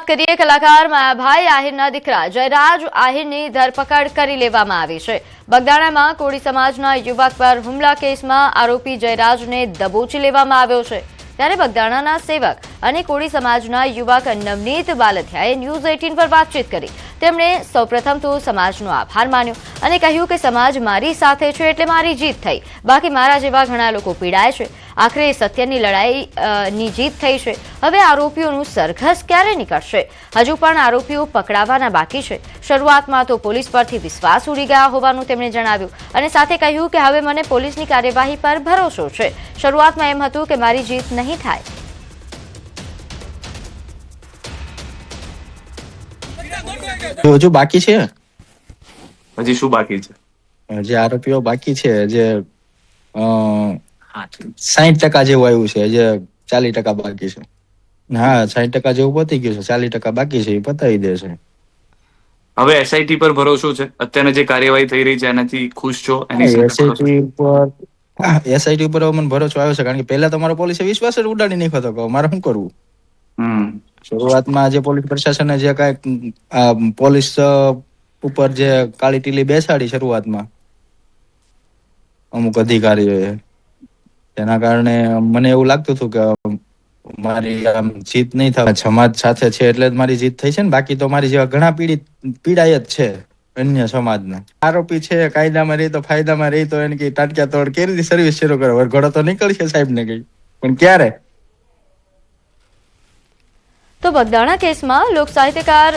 કરીએ કલાકાર માયાભાઈ આહિરના દીકરા જયરાજ આહિરની ધરપકડ કરી લેવામાં આવી છે। બગદાણામાં કોળી સમાજના યુવક પર હુમલા કેસમાં આરોપી જયરાજને દબોચી લેવામાં આવ્યો છે। ત્યારે બગદાણાના સેવક અને કોળી સમાજના યુવક નવનીત બાલથિયાએ ન્યૂઝ 18 પર વાતચીત કરી। તેમણે સૌપ્રથમ તો સમાજનો આભાર માન્યો અને કહ્યું કે સમાજ મારી સાથે છે એટલે મારી જીત થઈ, બાકી મારા જેવા ઘણા લોકો પીડાય છે। આખરે સત્યની લડાઈની જીત થઈ છે। હવે આરોપીઓનું સરઘસ ક્યારે નીકળશે? હજુ પણ આરોપીઓ પકડાવાના બાકી છે। શરૂઆતમાં તો પોલીસ પરથી વિશ્વાસ ઉડી ગયા હોવાનું તેમણે જણાવ્યું અને સાથે કહ્યું કે હવે મને પોલીસની કાર્યવાહી પર ભરોસો છે। શરૂઆતમાં એમ હતું કે મારી જીત નહીં થાય। હજુ બાકી છે, હજી શું બાકી છે? જે આરોપીઓ બાકી છે, જે 60% જેવું આવ્યું છે, જે 40% બાકી છે। હા, 60% જેવું પતી ગયું છે, 40% બાકી છે, એ પતાવી દેશે। હવે એસઆઈટી પર ભરોસો છે? અત્યારે જે કાર્યવાહી થઈ રહી છે એનાથી ખુશ છો? એસઆઈટી ઉપર મને ભરોસો આવ્યો છે, કારણ કે પહેલા તમારો પોલીસે વિશ્વાસ જ ઉડાડી નાખ્યો હતો કે મારે શું કરવું। શરૂઆતમાં જે પોલીસ પ્રશાસને જે કાંઈક પોલીસ ઉપર જે કાળી ટીલી બેસાડી શરૂઆતમાં અમુક અધિકારીઓએ, તેના કારણે મને એવું લાગતું હતું કે મારી આમ જીત નહીં થાય। સમાજ સાથે છે એટલે જ મારી જીત થઈ છે ને, બાકી તો મારી જેવા ઘણા પીડાય જ છે અન્ય સમાજના। આરોપી છે, કાયદામાં રહી તો ફાયદામાં રહી તો એને કઈ ટાટક્યા તોડ કેવી રીતે સર્વિસ શરૂ કરે? વરઘોડો તો નીકળશે સાહેબ ને કઈ, પણ ક્યારે? તો બગદાણા કેસમાં લોક સાહિત્યકાર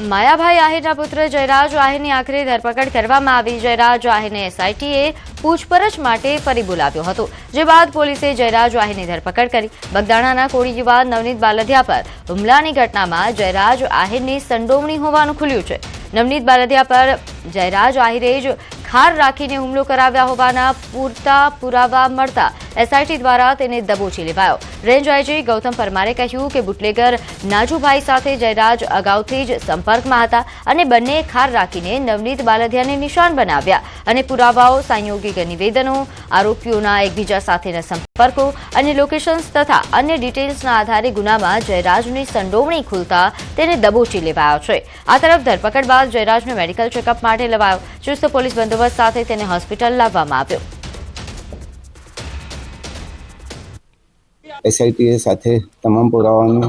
માયાભાઈ આહિરના પુત્ર જયરાજ આહિરની આખરે ધરપકડ કરવામાં આવી। જયરાજ આહિરને એસઆઈટીએ પૂછપરછ માટે ફરી બોલાવ્યો હતો, જે બાદ પોલીસે જયરાજ આહિરની ધરપકડ કરી। બગદાણાના કોળી યુવાન નવનીત બાલથિયા પર હુમલાની ઘટનામાં જયરાજ આહિરની સંડોવણી હોવાનું ખુલ્યું છે। નવનીત બાલથિયા પર જયરાજ આહિરે જ ખાર રાખીને હુમલો કરાવ્યા હોવાના પૂરતા પુરાવા મળતા એસઆઈટી દ્વારા તેને દબોચી લેવાયો। રેન્જ આઈજી ગૌતમ પરમારે કહ્યું કે બુટલેગર નાજુભાઈ સાથે જયરાજ અગાઉથી જ સંપર્કમાં હતા અને બંને ખાર રાખીને નવનીત બાલથિયાને નિશાન બનાવ્યા અને પુરાવાઓ, સંયોગિક નિવેદનો, આરોપીઓના એકબીજા સાથેના સંપર્કો અને લોકેશન્સ તથા અન્ય ડિટેલ્સના આધારે ગુનામાં જયરાજની સંડોવણી ખુલતા તેને દબોચી લેવાયો છે। આ તરફ ધરપકડ બાદ જયરાજને મેડિકલ ચેકઅપ માટે લવાયો। ચુસ્ત પોલીસ બંદોબસ્ત સાથે તેને હોસ્પિટલ લાવવામાં આવ્યો। એસઆઈટીએ સાથે તમામ પુરાવાની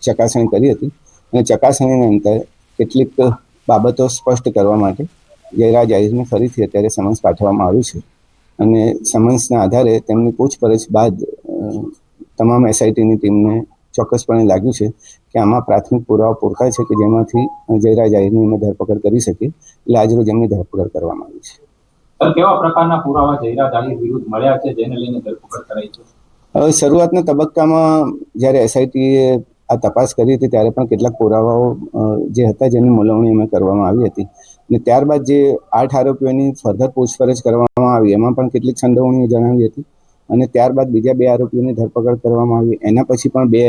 ચકાસણી કરી હતી અને ચકાસણીના અંતે કેટલીક બાબતો સ્પષ્ટ કરવા માટે જયરાજ આહિરને ફરીથી અત્યારે સમન્સ પાઠવવામાં આવ્યું છે અને સમન્સના આધારે તેમની પૂછપરછ બાદ તમામ એસઆઈટીની ટીમને ચોક્કસપણે લાગ્યું છે કે આમાં પ્રાથમિક પુરાવા પૂરતા છે કે જેમાંથી જયરાજ આહિરની અમે ધરપકડ કરી શકીએ, એટલે આજરોજ એમની ધરપકડ કરવામાં આવી છે। કેવા પ્રકારના પુરાવા જયરાજ આહિર વિરુદ્ધ મળ્યા છે જેને લઈને ધરપકડ કરાઈ છે? હવે શરૂઆતના તબક્કામાં જ્યારે એસઆઈટીએ આ તપાસ કરી હતી ત્યારે પણ કેટલાક પુરાવાઓ જે હતા જેની મોલવણી અમે કરવામાં આવી હતી અને ત્યારબાદ જે 8 આરોપીઓની ફર્ધર પૂછપરછ કરવામાં આવી એમાં પણ કેટલીક સંડોવણીઓ જણાવી હતી અને ત્યારબાદ બીજા 2 આરોપીઓની ધરપકડ કરવામાં આવી। એના પછી પણ 2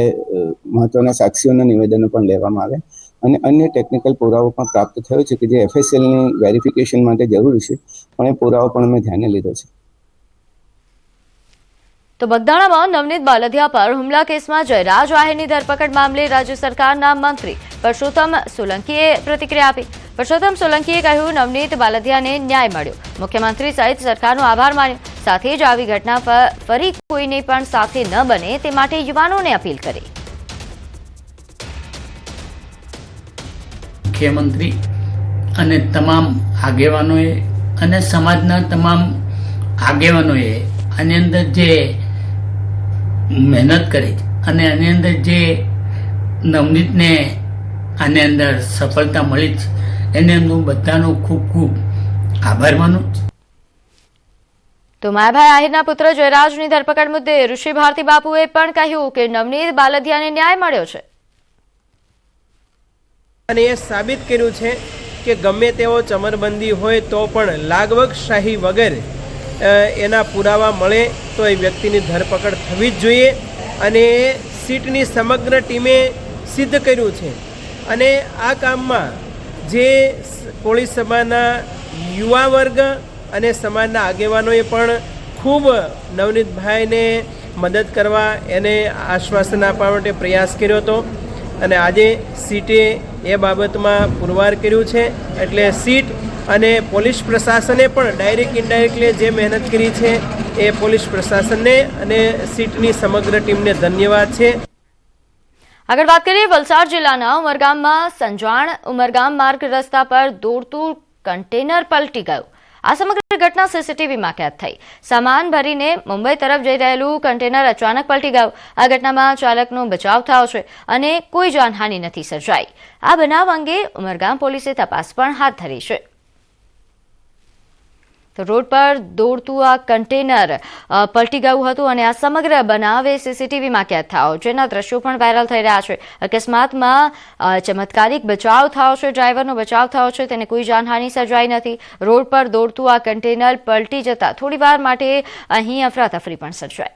મહત્વના સાક્ષીઓના નિવેદનો પણ લેવામાં આવ્યા અને અન્ય ટેકનિકલ પુરાવો પણ પ્રાપ્ત થયો છે કે જે એફએસએલની વેરિફિકેશન માટે જરૂરી છે, પણ એ પુરાવો પણ અમે ધ્યાને લીધો છે। તો બગદાણામાં નવનીત બાલથિયા પર હુમલા કેસમાં જયરાજ આહિરની ધરપકડ મામલે રાજ્ય સરકારના મંત્રી પરસોત્તમ સોલંકીએ પ્રતિક્રિયા આપી। પરસોત્તમ સોલંકીએ કહ્યું, નવનીત બાલથિયાને ન્યાય મળ્યો। મુખ્યમંત્રી સહિત સરકારનો આભાર માન્યો। સાથે જ આવી ઘટના ફરી કોઈને પણ સાથે ન બને તે માટે યુવાનોને અપીલ કરી। મુખ્યમંત્રી અને તમામ આગેવાનોએ અને સમાજના તમામ આગેવાનોએ આની અંદર જે મહેનત કરી અને આની અંદર જે નવનીતને આની અંદર સફળતા મળી છે એને હું બધાનો ખૂબ ખૂબ આભાર માનું। તો માયાભાઈ આહિરના પુત્ર જયરાજની ધરપકડ મુદ્દે ઋષિ ભારતી બાપુએ પણ કહ્યું કે નવનીત બાલથિયાને ન્યાય મળ્યો છે અને એ સાબિત કર્યું છે કે ગમે તેવો ચમરબંધી હોય તો પણ લાગવગશાહી વગર એના પુરાવા મળે તો એ વ્યક્તિની ધરપકડ થવી જ જોઈએ અને સીટની સમગ્ર ટીમે સિદ્ધ કર્યું છે। અને આ કામમાં જે કોળી સમાજના યુવા વર્ગ અને સમાજના આગેવાનોએ પણ ખૂબ નવનીતભાઈને મદદ કરવા એને આશ્વાસન આપવા માટે પ્રયાસ કર્યો હતો અને આજે સીટે એ બાબતમાં પુરવાર કર્યું છે. એટલે સીટ અને પોલીસ પ્રશાસને પણ ડાયરેક્ટ ઇનડાયરેક્ટલી જે મહેનત કરી છે એ પોલીસ પ્રશાસનને અને સીટની સમગ્ર ટીમને ધન્યવાદ છે. આગળ વાત કરીએ વલસાડ જિલ્લાના ઉમરગામમાં સંજાણ ઉમરગામ માર્ગ રસ્તા પર દોડતું કન્ટેનર પલટી ગયું. આ સમગ્ર ઘટના સીસીટીવીમાં કેદ થઈ. સામાન ભરીને મુંબઈ તરફ જઈ રહેલું કન્ટેનર અચાનક પલટી ગયું. આ ઘટનામાં ચાલકનો બચાવ થયો છે અને કોઈ જાનહાનિ નથી સર્જાઈ. આ બનાવ અંગે ઉમરગામ પોલીસે તપાસ પણ હાથ ધરી છે. તો રોડ પર દોડતું આ કન્ટેનર પલટી ગયું હતું અને આ સમગ્ર બનાવે સીસીટીવીમાં કેદ થયો, જેના દ્રશ્યો પણ વાયરલ થઈ રહ્યા છે. અકસ્માતમાં ચમત્કારિક બચાવ થયો છે, ડ્રાઈવરનો બચાવ થયો છે, તેને કોઈ જાનહાનિ સર્જાઈ નથી. રોડ પર દોડતું આ કન્ટેનર પલટી જતા થોડીવાર માટે અહીં અફરાતફરી પણ સર્જાઈ.